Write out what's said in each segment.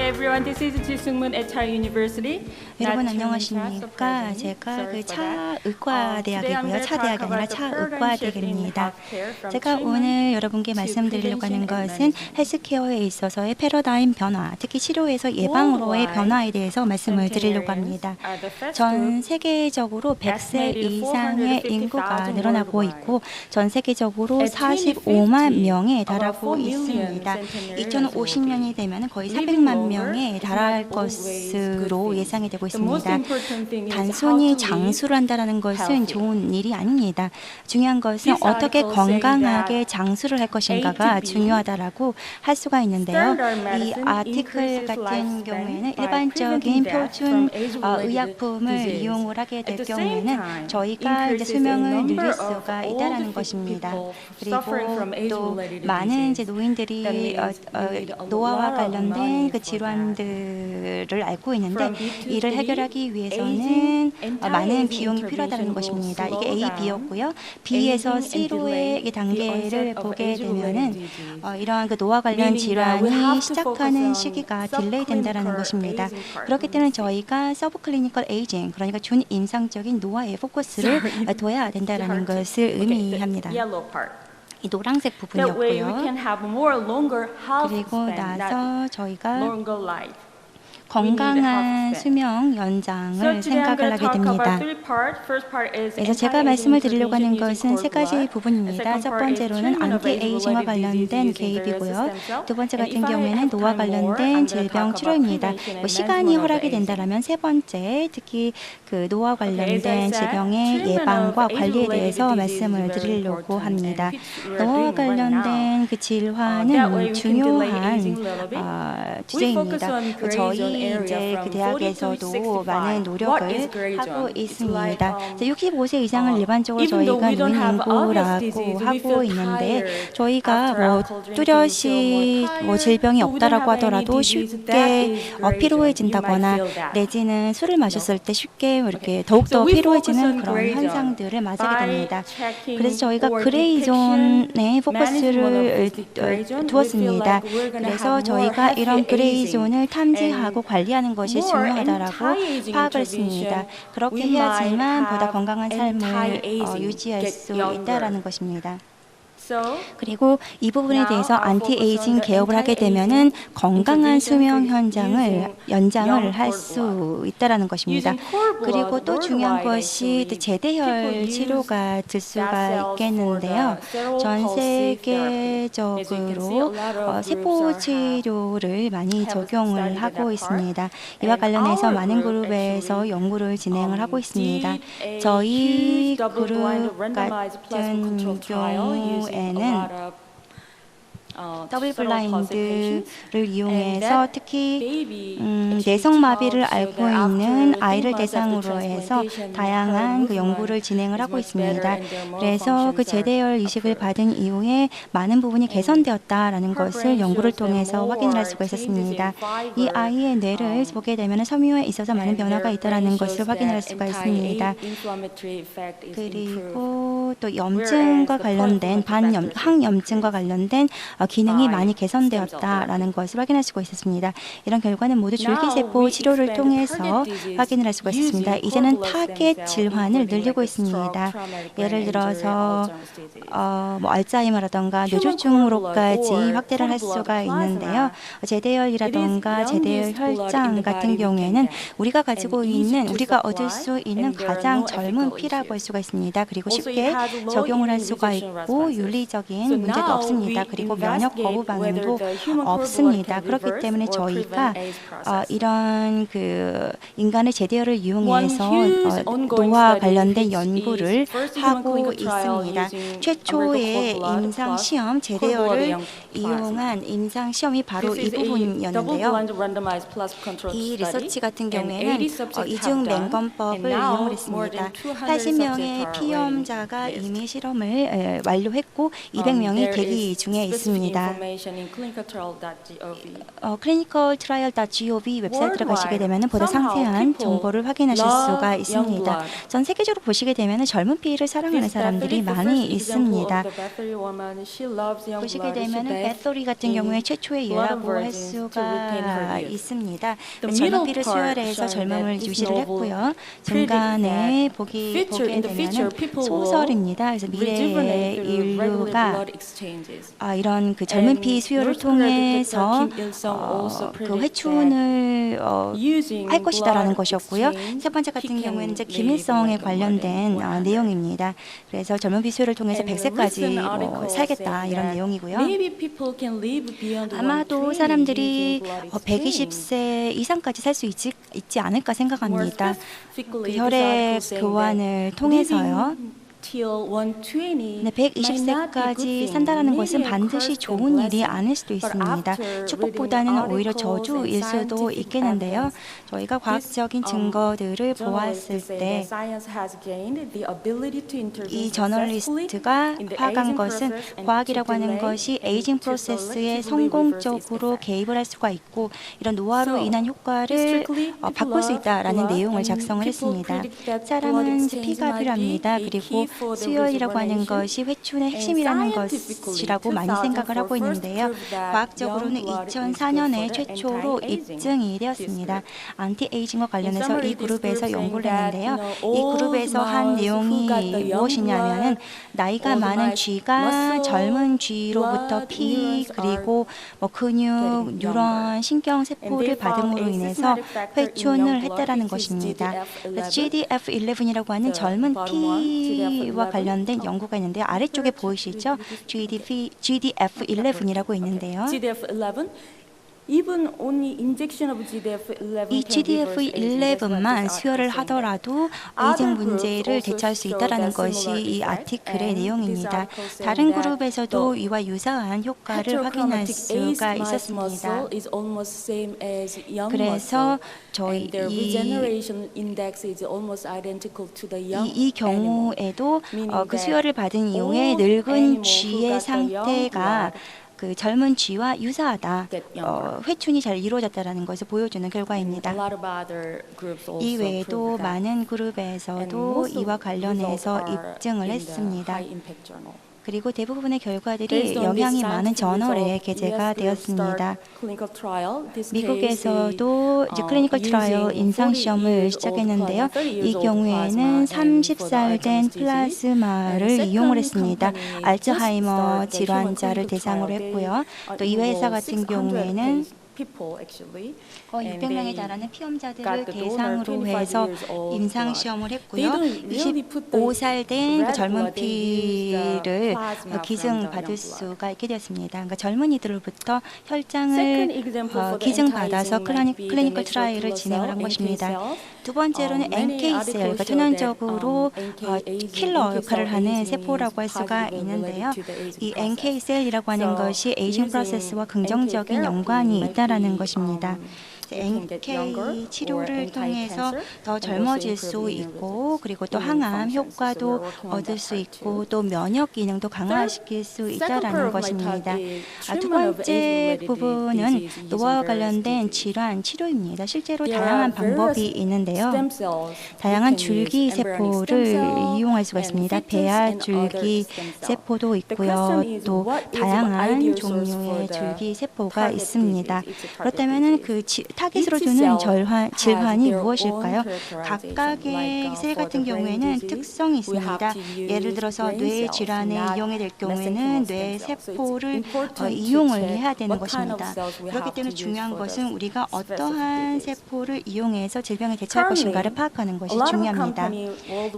everyone, this is Ji Sung-moon at Cha University. 여러분 안녕하십니까? 제가 그 차의과대학이고요. 차대학이 아니라 차의과대학입니다. 제가 오늘 여러분께 말씀드리려고 하는 것은 헬스케어에 있어서의 패러다임 변화, 특히 치료에서 예방으로의 변화에 대해서 말씀을 드리려고 합니다. 전 세계적으로 100세 이상의 인구가 늘어나고 있고 전 세계적으로 45만 명에 달하고 있습니다. 2050년이 되면 거의 300만 명에 달할 것으로 예상이 되고 있습니다. 단순히 장수를 한다는 것은 좋은 일이 아닙니다. 중요한 것은 어떻게 건강하게 장수를 할 것인가가 중요하다라고 할 수가 있는데요. 이 아티클 같은 경우에는 일반적인 표준 의약품을 이용을 하게 될 경우에는 저희가 이제 수명을 늘릴 수가 있다라는 것입니다. 그리고 또 많은 이제 노인들이 노화와 관련된 그 질환들을 앓고 있는데 이를 해결하기 위해서는 많은 비용이 필요하다는 것입니다. 이게 A, B였고요. B에서 C로의 단계를 보게 되면은 이러한 그 노화 관련 질환이 시작하는 시기가 딜레이 된다는 것입니다. 그렇기 때문에 저희가 서브클리니컬 에이징, 그러니까 준임상적인 노화에 포커스를 둬야 된다는 것을 의미합니다. 이 노란색 부분이었고요. 그리고 나서 저희가 건강한 수명 연장을 생각을 하게 됩니다. 그래서 제가 말씀을 드리려고 하는 것은 세 가지 부분입니다. 첫 번째로는 안티에이징과 관련된 개입이고요. 두 번째 같은 경우에는 노화 관련된 질병 치료입니다. 시간이 허락이 된다면 세 번째, 특히 그 노화 관련된 질병의 예방과 관리에 대해서 말씀을 드리려고 합니다. 노화 관련된 그 질환은 중요한 주제입니다. 저희 이제 그 대학에서도 많은 노력을 하고 있습니다. 65세 이상을 일반적으로 저희가 노인 인구라고 하고 있는데 저희가 뭐 뚜렷이 질병이 없다라고 하더라도 쉽게 피로해진다거나 내지는 술을 마셨을 때 쉽게 이렇게 더욱더 피로해지는 그런 현상들을 맞게 됩니다. 그래서 저희가 그레이 존에 포커스를 두었습니다. 그래서 저희가 이런 그레이 존을 탐지하고 관리하는 것이 중요하다라고 파악을 했습니다. 그렇게 해야지만 보다 건강한 삶을 유지할 수 있다라는 것입니다. 그리고 이 부분에 대해서 안티에이징 개업을 하게 되면은 건강한 수명 연장을 할 수 있다라는 것입니다. 그리고 또 중요한 것이 제대혈 치료가 될 수가 있겠는데요. 전 세계적으로 세포 치료를 많이 적용을 하고 있습니다. 이와 관련해서 많은 그룹에서 연구를 진행을 하고 있습니다. 저희 그룹 같은 경우에는 더블 블라인드를 이용해서 특히 내성마비를 앓고 있는 아이를 대상으로 해서 다양한 그 연구를 진행을 하고 있습니다. 그래서 그 제대열 이식을 받은 이후에 많은 부분이 개선되었다라는 것을 연구를 통해서 확인을 할 수가 있었습니다. 이 아이의 뇌를 보게 되면 섬유에 있어서 많은 변화가 있다라는 것을 확인할 수가 있습니다. 그리고 또 염증과 관련된 항염증과 관련된 기능이 많이 개선되었다라는 것을 확인할 수가 있었습니다. 이런 결과는 모두 줄기세포 치료를 통해서 확인을 할 수가 있었습니다. 이제는 타겟 질환을 늘리고 있습니다. 예를 들어서 뭐 알츠하이머라던가 뇌졸중으로까지 확대를 할 수가 있는데요. 제대열이라던가 제대열 혈장 같은 경우에는 우리가 얻을 수 있는 가장 젊은 피라고 할 수가 있습니다. 그리고 쉽게 적용을 할 수가 있고 윤리적인 문제도 없습니다. 그리고 면역 거부 반응도 없습니다. 그렇기 때문에 저희가 이런 그 인간의 제대열을 이용해서 노화 관련된 연구를 하고 있습니다. 최초의 임상 시험 제대열을 이용한 임상 시험이 바로 이 부분이었는데요. 이 리서치 같은 경우에는 이중 맹검법을 이용을 했습니다. 80명의 피험자가 이미 실험을 완료했고 200명이 대기 중에 있습니다. 있습니다. clinicaltrial.gov 웹사이트 들어가시게 되면 보다 상세한 정보를 확인하실 수가 있습니다. 전 세계적으로 보시게 되면 젊은 피를 사랑하는 사람들이 많이 있습니다. 보시게 되면 배터리 같은 경우에 최초의 예라고 할 수가 있습니다. 젊은 피를 수혈해서 젊음을 유지를 했고요. 중간에 보게 되면 소설입니다. 그래서 미래의 인류가 이런 그 젊은 피 수혈을 통해서 그 회춘을 할 것이다라는 것이었고요. 세 번째 같은 경우에는 이제 김일성에 관련된 내용입니다. 그래서 젊은 피 수혈을 통해서 100세까지 살겠다 이런 내용이고요. 아마도 사람들이 120세 이상까지 살 수 있지 않을까 생각합니다. 그 혈액 교환을 통해서요. 120세까지 산다는 것은 반드시 좋은 일이 아닐 수도 있습니다. 축복보다는 오히려 저주일 수도 있겠는데요. 저희가 과학적인 증거들을 보았을 때 이 저널리스트가 파악한 것은 과학이라고 하는 것이 에이징 프로세스에 성공적으로 개입을 할 수가 있고 이런 노화로 인한 효과를 바꿀 수 있다라는 내용을 작성을 했습니다. 사람은 피가 필요합니다. 그리고 수혈이라고 하는 것이 회춘의 핵심이라는 것이라고 많이 생각을 하고 있는데요. 과학적으로는 2004년에 최초로 입증이 되었습니다. 안티에이징과 관련해서 이 그룹에서 연구를 했는데요. 이 그룹에서 한 내용이 무엇이냐면은 나이가 많은 쥐가 젊은 쥐로부터 피 그리고 근육, 뉴런, 신경 세포를 받음으로 인해서 회춘을 했다라는 것입니다. GDF11이라고 하는 젊은 피와 관련된 연구가 있는데요. 아래쪽에 보이시죠? GDF11이라고 있는데요. 이 GDF11만 수혈을 하더라도 에이징 문제를 대처할 수 있다는 것이 이 아티클의 내용입니다. 다른 그룹에서도 이와 유사한 효과를 확인할 수가 있었습니다. 그래서 저희 이 경우에도 그 수혈을 받은 이후에 늙은 쥐의 상태가 그 젊은 쥐와 유사하다. 회춘이 잘 이루어졌다는 것을 보여주는 결과입니다. 이 외에도 많은 그룹에서도 이와 관련해서 입증을 했습니다. 그리고 대부분의 결과들이 영향이 많은 저널에 게재가 되었습니다. 미국에서도 이제 클리니컬 트라이얼 임상 시험을 시작했는데요. 이 경우에는 30살 된 플라즈마를 이용을 했습니다. 알츠하이머 질환자를 대상으로 했고요. 또 이 회사 같은 경우에는 거의 600명에 달하는 피험자들을 대상으로 해서 임상시험을 했고요. 25살 된 그 젊은 피를 기증받을 수가 있게 되었습니다. 그러니까 젊은이들로부터 혈장을 기증받아서 클리니컬 트라이얼을 진행을 한 것입니다. 두 번째로는 NK 셀, 그러니까 전환적으로 킬러 역할을 하는 세포라고 할 수가 있는데요. 이 NK 셀이라고 하는 것이 에이징 프로세스와 긍정적인 연관이 있다라는 것입니다. NK 치료를 통해서 더 젊어질 수 있고 그리고 또 항암 효과도 얻을 수 있고 또 면역 기능도 강화시킬 수 있다라는 것입니다. 두 번째 부분은 노화와 관련된 질환 치료입니다. 실제로 다양한 방법이 있는데요. 다양한 줄기 세포를 이용할 수가 있습니다. 배아 줄기 세포도 있고요. 또 다양한 종류의 줄기 세포가 있습니다. 그렇다면은 그 타깃으로 주는 질환이 무엇일까요? 각각의 셀 같은 경우에는 특성이 있습니다. 예를 들어서 뇌 질환에 이용이 될 경우에는 뇌 세포를 이용을 해야 되는 것입니다. 그렇기 때문에 중요한 것은 우리가 어떠한 세포를 이용해서 질병에 대처할 것인가를 파악하는 것이 중요합니다.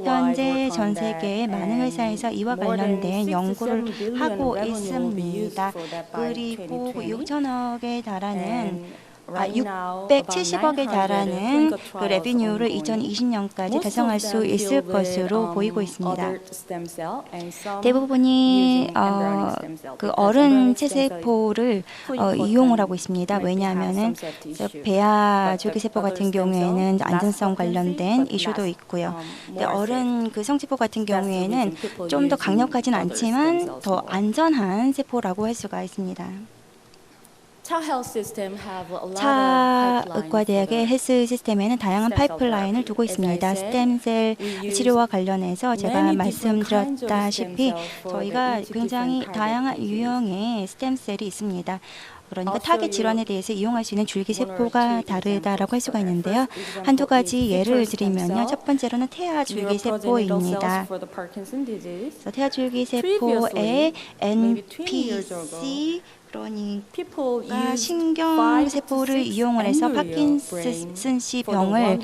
현재 전 세계의 많은 회사에서 이와 관련된 연구를 하고 있습니다. 그리고 6천억에 달하는 670억에 달하는 그 레비뉴를 2020년까지 달성할 수 있을 것으로 보이고 있습니다. 대부분이 그 어른 체세포를 이용을 하고 있습니다. 왜냐하면은 배아 줄기세포 같은 경우에는 안전성 관련된 이슈도 있고요. 근데 어른 그 성체포 같은 경우에는 좀 더 강력하진 않지만 더 안전한 세포라고 할 수가 있습니다. 차의과대학의 헬스 시스템에는 다양한 파이프라인을 두고 있습니다. 스템셀 치료와 관련해서 제가 말씀드렸다시피 저희가 굉장히 다양한 유형의 스템셀이 있습니다. 그러니까 타겟 질환에 대해서 이용할 수 있는 줄기세포가 다르다라고 할 수가 있는데요. 한두 가지 예를 들면요. 첫 번째로는 태아 줄기세포입니다. 태아 줄기세포의 NPC 그러니까 신경세포를 이용을 해서 파킨슨씨 병을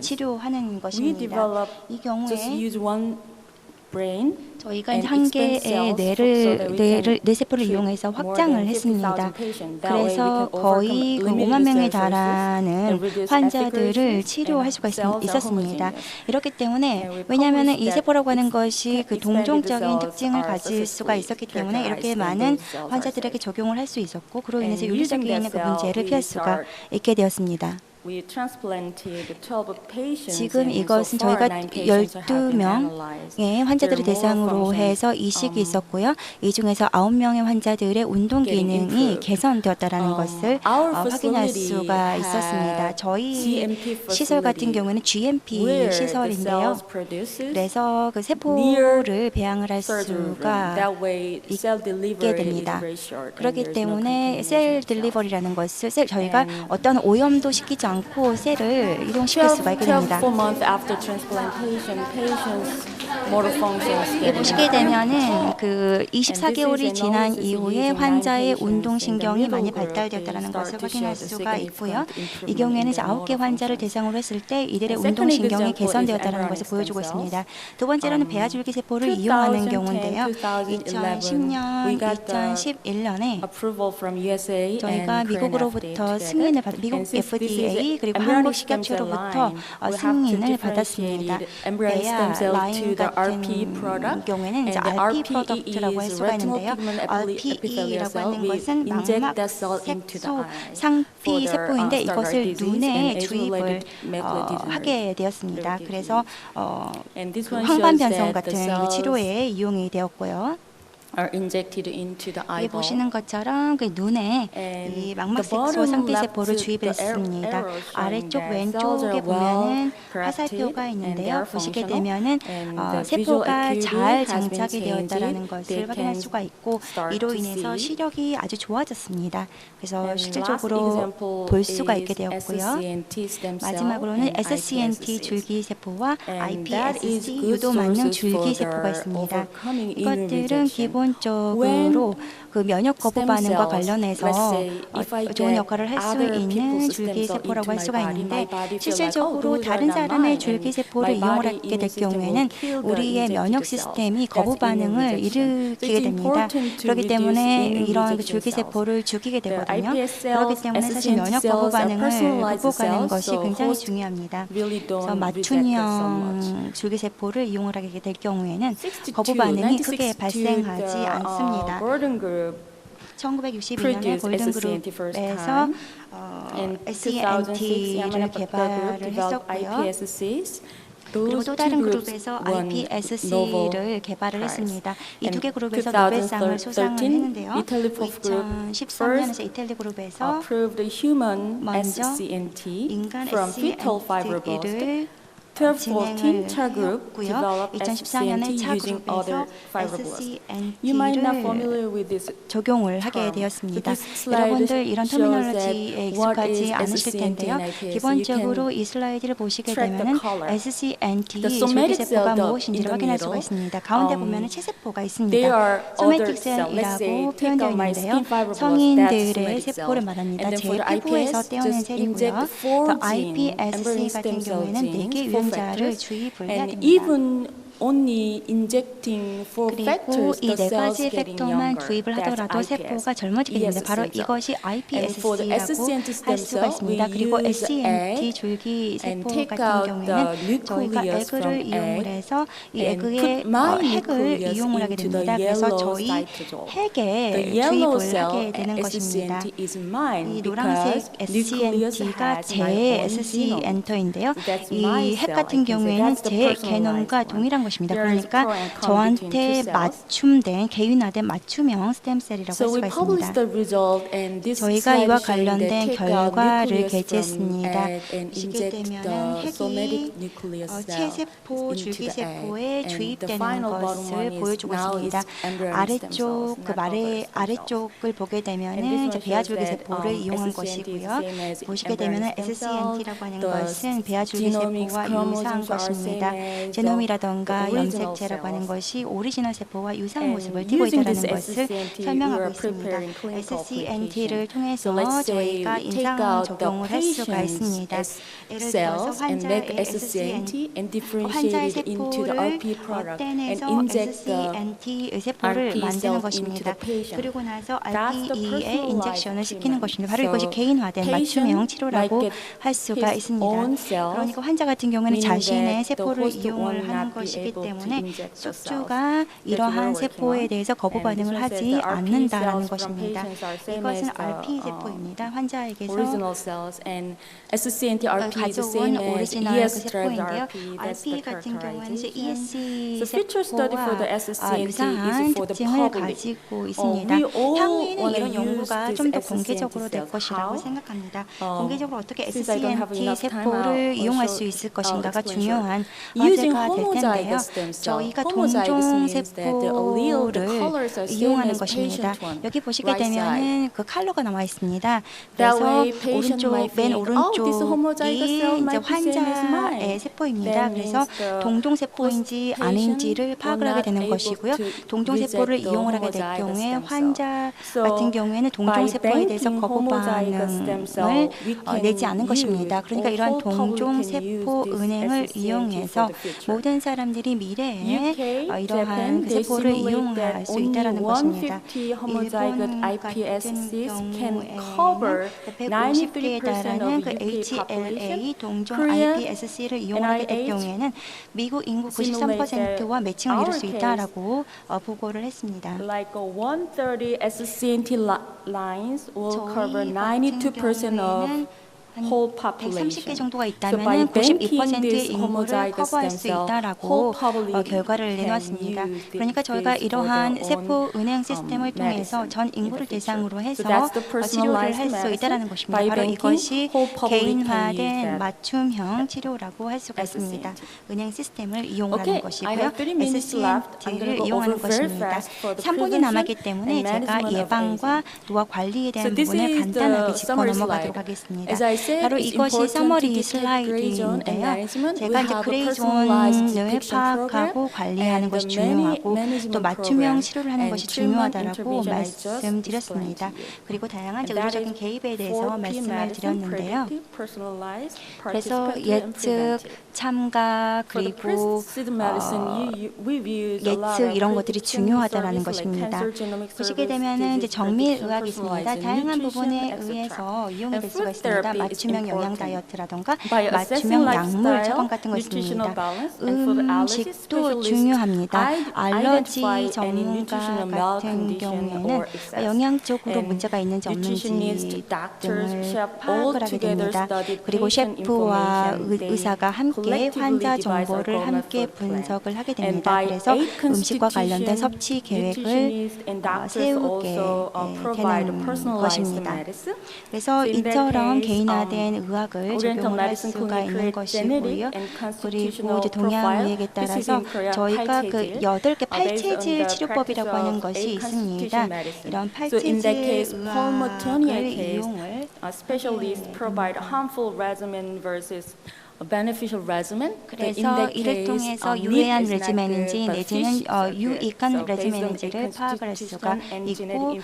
치료하는 것입니다. 이 경우에 저희가 한 개의 뇌세포를 이용해서 확장을 했습니다. 그래서 거의 5만 명에 달하는 환자들을 치료할 수가 있었습니다. 이렇기 때문에 왜냐하면 이 세포라고 하는 것이 그 동종적인 특징을 가질 수가 있었기 때문에 이렇게 많은 환자들에게 적용을 할 수 있었고 그로 인해서 윤리적인 그 문제를 피할 수가 있게 되었습니다. 지금 이것은 저희가 12명의 환자들을 대상으로 해서 이식이 있었고요. 이 중에서 9명의 환자들의 운동 기능이 개선되었다는 것을 확인할 수가 있었습니다. 저희 시설 같은 경우에는 GMP 시설인데요. 그래서 그 세포를 배양을 할 수가 있게 됩니다. 그렇기 때문에 셀 딜리버리라는 것을 저희가 어떤 오염도 시키지 않고 셀을 이동시킬 수가 있게 됩니다. 보시게 되면은 그 24개월이 지난 이후에 환자의 운동신경이 많이 발달되었다는 것을 확인할 수가 있고요. 이 경우에는 9개 환자를 대상으로 했을 때 이들의 운동신경이 개선되었다는 것을 보여주고 있습니다. 두 번째로는 배아줄기세포를 이용하는 경우인데요. 2010년, 2011년에 저희가 미국으로부터 승인을 미국 FDA 그리고 한국 식약처로부터 승인을 받았습니다. 배아 라인 같은 경우에는 이제 RP 프로덕트라고 할 수가 있는데요. RPE라고 하는 것은 망막 색소 상피 세포인데 이것을 눈에 주입을 하게 되었습니다. 그래서 그 황반변성 같은 치료에 이용이 되었고요. 여기 보시는 것처럼 그 눈에 이 망막색소 상피세포를 주입을 했습니다. 아래쪽 왼쪽에 보면은 화살표가 있는데요. 보시게 되면은 세포가 잘 장착이 되었다라는 것을 확인할 수가 있고 이로 인해서 시력이 아주 좋아졌습니다. 그래서 실질적으로 볼 수가 있게 되었고요. 마지막으로는 SCNT 줄기세포와 iPSC 유도만능 줄기세포가 있습니다. 이것들은 기본적으로 그 면역 거부 반응과 관련해서 좋은 역할을 할 수 있는 줄기세포라고 할 수가 있는데 실질적으로 다른 사람의 줄기세포를 이용하게 될 경우에는 우리의 면역 시스템이 거부 반응을 일으키게 됩니다. 그렇기 때문에 이런 그 줄기세포를 죽이게 되거든요. 그렇기 때문에 사실 면역 거부 반응을 극복하는 것이 굉장히 중요합니다. 그래서 맞춤형 줄기세포를 이용을 하게 될 경우에는 거부 반응이 크게 발생하지 않습니다. 1962년에 골든그룹에서 SCNT를 개발을 했었고요. 그리고 또 다른 그룹에서 iPSC를 개발을 했습니다. 이 두 개 그룹에서 노벨상을 수상을 했는데요. 2013년에서 이탈리 그룹에서 먼저 인간 SCNT를 진행을 했고요. 2014년에 차 그룹에서 SCNT를 적용을 하게 되었습니다. 여러분들 이런 터미놀로지에 익숙하지 않으실 텐데요. 기본적으로 이 슬라이드를 보시게 되면 SCNT 줄기세포가 무엇인지를 확인할 수가 있습니다. 가운데 보면 체세포가 있습니다. 소매틱 셀이라고 표현되어 있는데요. 성인들의 세포를 말합니다. 제 피부에서 떼어낸 셀이고요. 또 iPSC 같은 경우에는 4개 유형 자를 주입을 해야 됩니다. only injecting four 그리고 factors, 이 the 네 cells 가지 getting 팩터만 younger. 주입을 That's 하더라도 iPS. 세포가 젊어지게 됩니다. 바로 ESC cell. 이것이 And for the iPSC라고 SCNT 할 stem 수가 cell, 있습니다. we 그리고 use SCNT egg 줄기 and 세포 take 같은 out 경우에는 the 저희가 nucleus 에그를 from 이용을 egg 해서 이 and 에그의 put my 핵을 nucleus 이용을 하게 into the 됩니다. 그래서 yellow 저희 cytosol. The 핵에 yellow 주입을 cell 하게 되는 것입니다. SCNT is mine 이 노란색 because nucleus SCNT가 has my 제 own SC genome. 엔터인데요. So that's my 이 핵 cell. 같은 I can say 경우에는 that's the 제 personalized 개념과 one. 동일한 것입니다. There is 그러니까 pro and con between two 저한테 cells. 맞춤된 개인화된 맞춤형 스템셀이라고 So 할 we 수가 published 있습니다. the result and this 저희가 slide 이와 is showing that 관련된 take out 결과를 nucleus from 게재했습니다. egg and 보시게 inject 되면은 the somatic 핵이 nucleus cell 체세포, into the egg. 줄기세포에 And the 주입되는 final bottom 것을 one is 보여주고 now is 있습니다. embryonic stem cells, 아래쪽 그 not other stem cells. 아래쪽을 보게 And this 되면은 one 이제 shows 배아줄기세포를 that 이용한 SCNT is the 것이고요. same as 보시게 embryonic 되면은 stem cells. SCNT라고 하는 The 것은 genomics 배아줄기세포와 유사한 chromosomes are 것입니다. same as 제놈이라던가 the original 염색체라고 하는 cells. 것이 오리지널 세포와 유사한 And 모습을 띠고 using 있다는 this 것을 SCNT, we 설명하고 are 있습니다. preparing clinical SCNT를 application. 통해서 So let's say 저희가 we take 임상 out the 적용을 할 수가 patient's 있습니다. 예를 들어서 cells and make 환자의 SCNT and differentiate 환자의 it into the 세포를 RP product and 떼내서 inject the SCNT 세포를 RP 만드는 cells into 것입니다. the patient. 그리고 나서 That's the RPE에 personalized 인젝션을 시키는 treatment. 것입니다. 바로 So 이것이 개인화된 patient 맞춤형 might 치료라고 get 할 수가 his 있습니다. own cells, 그러니까 환자 같은 경우에는 meaning 자신의 that the 세포를 host 이용을 will 하는 not be 것이기 able to 때문에 inject the cells. 숙주가 That's what we're 이러한 working 세포에 on. 대해서 거부 And this 반응을 one says 하지 the RP 않는다라는 cells from 것입니다. patients are same 이것은 as the, RP 세포입니다. 환자에게서 original cells and SCNT RP is the 가져온 same as 오리지널 그 ES-derived 세포인데요. RP. That's the RP 같은 경우에는 이제 characterization. ESC The feature study for the 세포와 SCNT 유사한 is for the 특징을 public. 가지고 있습니다. We all 향후에는 wanna 이런 use 연구가 this 좀 더 SCNT 공개적으로 될 cells. 것이라고 How? 생각합니다. 공개적으로 어떻게 Since I don't have SCNT enough time, 세포를 I'll 이용할 show- 수 있을 I'll 것인가가 explain 중요한 Using 화제가 될 텐데요. homozygous stem cell. 저희가 Homozygous 동종 means that the allele, the 세포를 colors are same 이용하는 as 것입니다. patient one. 여기 보시게 Right side. 되면은 그 컬러가 나와 있습니다. That 그래서 way, patient 오른쪽 might 맨 think, oh, this homozygous cell 오른쪽이 이제 might be same as mine. 환자의 세포입니다. That 그래서 means the 동종 세포인지 host 아닌지를 patient 파악을 will 하게 not 되는 able 것이고요. to 동종 세포를 reject the 이용을 하게 될 homozygous 경우에 stem cell. 환자 So, 같은 경우에는 동종 by 세포에 대해서 banking 거부 homozygous stem 반응을 cell, we can 내지 않는 것입니다. use, 그러니까 or 이러한 whole public 동종 can 세포 use this 은행을 SCNT 이용해서 for the future. 모든 사람들이 미래에 UK, 이러한 Japan, 그 they 세포를 simulate 이용할 that 수 only 있다라는 것입니다. 150 homozygote 일본 같은 iPSCs can 경우에는 cover 150개에 93% 달하는 of 그 UK HLA population. 동종 Korea iPSC를 이용하게 될 NIH 경우에는 미국 인구 simulate that 93%와 매칭을 이룰 수 our 있다라고 보고를 했습니다. Like 130 SCNT lines will cover 저희 같은 92% of 경우에는 whole 130개 population. 정도가 by 있다면 banking 92%의 this 인구를 homozygous 커버할 stem 수 cell, 있다라고 whole public 결과를 can 내놓았습니다. use 그러니까 this 저희가 for 이러한 their 세포 own, 은행 시스템을 통해서 medicine 전 in the 인구를 future. 대상으로 So 해서 that's the 치료를 할 personalized 수 medicine. 있다는 것입니다. By 바로 banking, 이것이 whole public can use 개인화된 that 맞춤형 치료라고 할 수가 있습니다. SCNT. 은행 시스템을 이용하는 Okay, I 것이고요. have 30 minutes left. I'm SCNT를 going to go 이용하는 over very 것입니다. fast for the 3분이 prevention 남았기 때문에 and 제가 management of 예방과 또한 관리에 대한 So this 부분을 is 간단하게 the 짚고 summary 넘어가도록 slide. 하겠습니다. As I said, 바로 it's 이것이 important to 서머리 detect gray zone and 슬라이드인데요. management. We 제가 이제 have a 그레이 personalized 존을 depiction program 파악하고 관리하는 and 것이 the many 중요하고 또 management 맞춤형 program 치료를 하는 and 것이 treatment 중요하다라고 intervention I just 말씀드렸습니다. explained to you. 그리고 다양한 And that 의료적인 is 개입에 대해서 4P 말씀을 medicine, 드렸는데요. predictive, personalized, 그래서 participatory, and 예측, preventive. 참가 For the 그리고 precision medicine, we've used a lot 예측 of 이런 것들이 prediction 중요하다라는 service like 것입니다. cancer genomic 보시게 service, 되면은 이제 disease 정밀 prediction, 의학이 있습니다. personalized 다양한 nutrition, 부분에 etc. 의해서 이용이 And 될 수가 food 있습니다. therapy is 맞춤형 영양 important. 다이어트라던가 By assessing 맞춤형 약물 lifestyle, 처방 같은 거 nutritional 있습니다. balance, and food allergy 음식도 specialists 중요합니다. 알러지 identify any 전문가 nutritional 같은 malcondition 경우에는 or excess. 영양적으로 And 문제가 있는지 없는지 nutritionists, doctors, 등을 chef all 파악을 하게 together 됩니다. study 그리고 patient 셰프와 information. They 의사가 함께 collectively 환자 devise a 정보를 goal 함께 method plan. 분석을 하게 And 됩니다. by 그래서 8 음식과 관련된 constitution, 섭취 계획을 nutritionists and doctors 세우게 also provide 되는 personalized 것입니다. medicine. 그래서 So in that 이처럼 case, 개인화된 의학을 Oriental 적용을 할 medicine 수가 clinic 있는 create genetic 것이고요. and 그리고 constitutional 이제 동양 profile. 의학에 This is 따라서 in Korea, 저희가 그 8체질. 8개 Based on 8체질 the 치료법이라고 practice 하는 of 것이 eight 있습니다. constitution medicine. 이런 So in that 8체질 case, pulmotonia 의학을 case, 이용을 specialists provide harmful regimen versus beneficial regimen. 그래서 이를 통해서 유해한 레지멘인지 내지는 유익한 레지멘인지를 파악을 할 수가 있고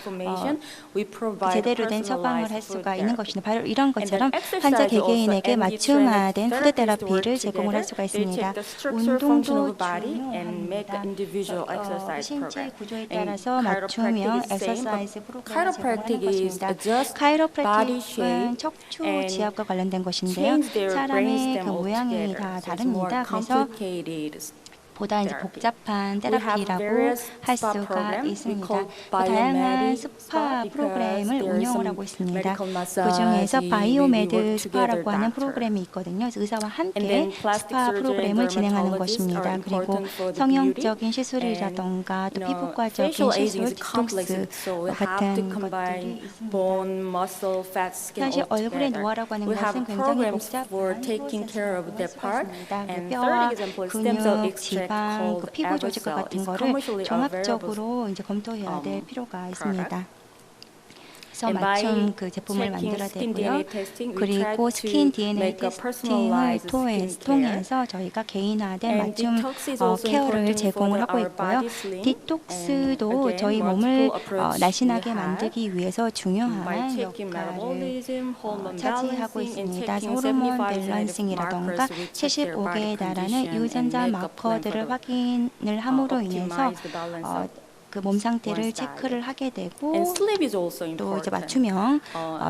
제대로 된 처방을 할 수가 있는 것입니다. 바로 이런 것처럼 환자 개개인에게 맞춤화된 푸드 테라피를 제공을 할 수가 있습니다. 운동도 중요합니다. 신체 구조에 따라서 맞춤형 엑서사이즈 프로그램을 제공하는 것입니다. 카이로프랙틱은 척추 지압과 관련된 것인데요. 사람의 그 모양이 다 다릅니다. 그래서 보다 이제 복잡한 테라피라고 할 수가 있습니다. 다양한 스파 프로그램을 운영을 하고 있습니다. 그 중에서 바이오메드 스파라고 하는 프로그램이 있거든요. 의사와 함께 스파 프로그램을 진행하는 것입니다. 그리고 성형적인 시술이라던가 또 피부과적인 시술, 디톡스 같은 것들이 있습니다. 사실 얼굴의 노화라고 하는 것은 굉장히 복잡한 프로세스입니다. 뼈와 근육, 지방, 그 피부 조직 같은 거를 종합적으로 이제 검토해야 될 필요가 있습니다. 그래서 맞춤 그 제품을 만들어야 되고요. 그리고 스킨 DNA 테스팅을 통해서 저희가 개인화된 맞춤 케어를 제공을 하고 있고요. 디톡스도 저희 몸을 날씬하게 만들기 위해서 중요한 역할을 차지하고 있습니다. 호르몬 밸런싱이라던가 75개에 달하는 유전자 마커들을 확인을 함으로 인해서 그 몸 상태를 체크를 하게 되고 또 이제 맞춤형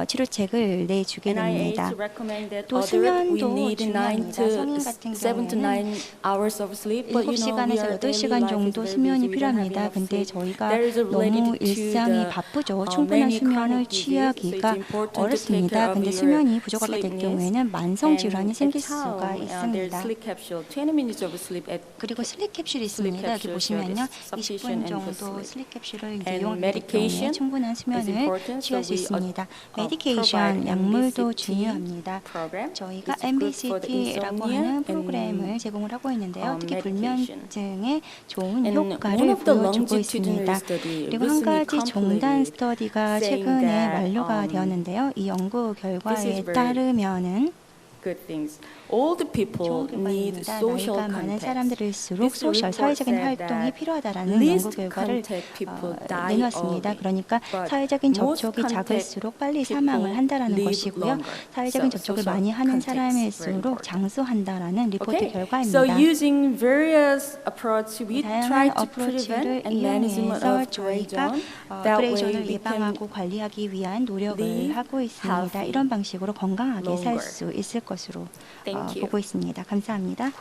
치료책을 내주게 됩니다. 또 수면도 중요합니다. 성인 같은 경우에는 7시간에서 8시간 정도 수면이 필요합니다. 근데 저희가 너무 일상이 바쁘죠. 충분한 수면을 취하기가 어렵습니다. 근데 수면이 부족하게 될 경우에는 만성 질환이 생길 수가 있습니다. 그리고 슬립 캡슐이 있습니다. 여기 보시면요. 20분 정도 슬립 캡슐을 이용하게 될 경우에 충분한 수면을 취할 수 있습니다. 메디케이션, 약물도 중요합니다. 저희가 MBCT라고 하는 프로그램을 제공을 하고 있는데요. 특히 불면증에 좋은 효과를 보여주고 있습니다. 그리고 한 가지 종단 스터디가 최근에 완료가 되었는데요. 이 연구 결과에 따르면은 좋은 결과입니다. 나이가 많은 사람들일수록 소셜, 사회적인 활동이 필요하다라는 연구 결과를 내놓았습니다. 그러니까 사회적인 접촉이 작을수록 빨리 사망을 한다라는 것이고요. 사회적인 접촉을 많이 하는 사람일수록 장수한다라는 리포트 결과입니다. 다양한 어프로치를 이용해서 저희가 디프레션을 예방하고 관리하기 위한 노력을 하고 있습니다. 이런 방식으로 건강하게 살 수 있을 것으로 보고 있습니다. 감사합니다.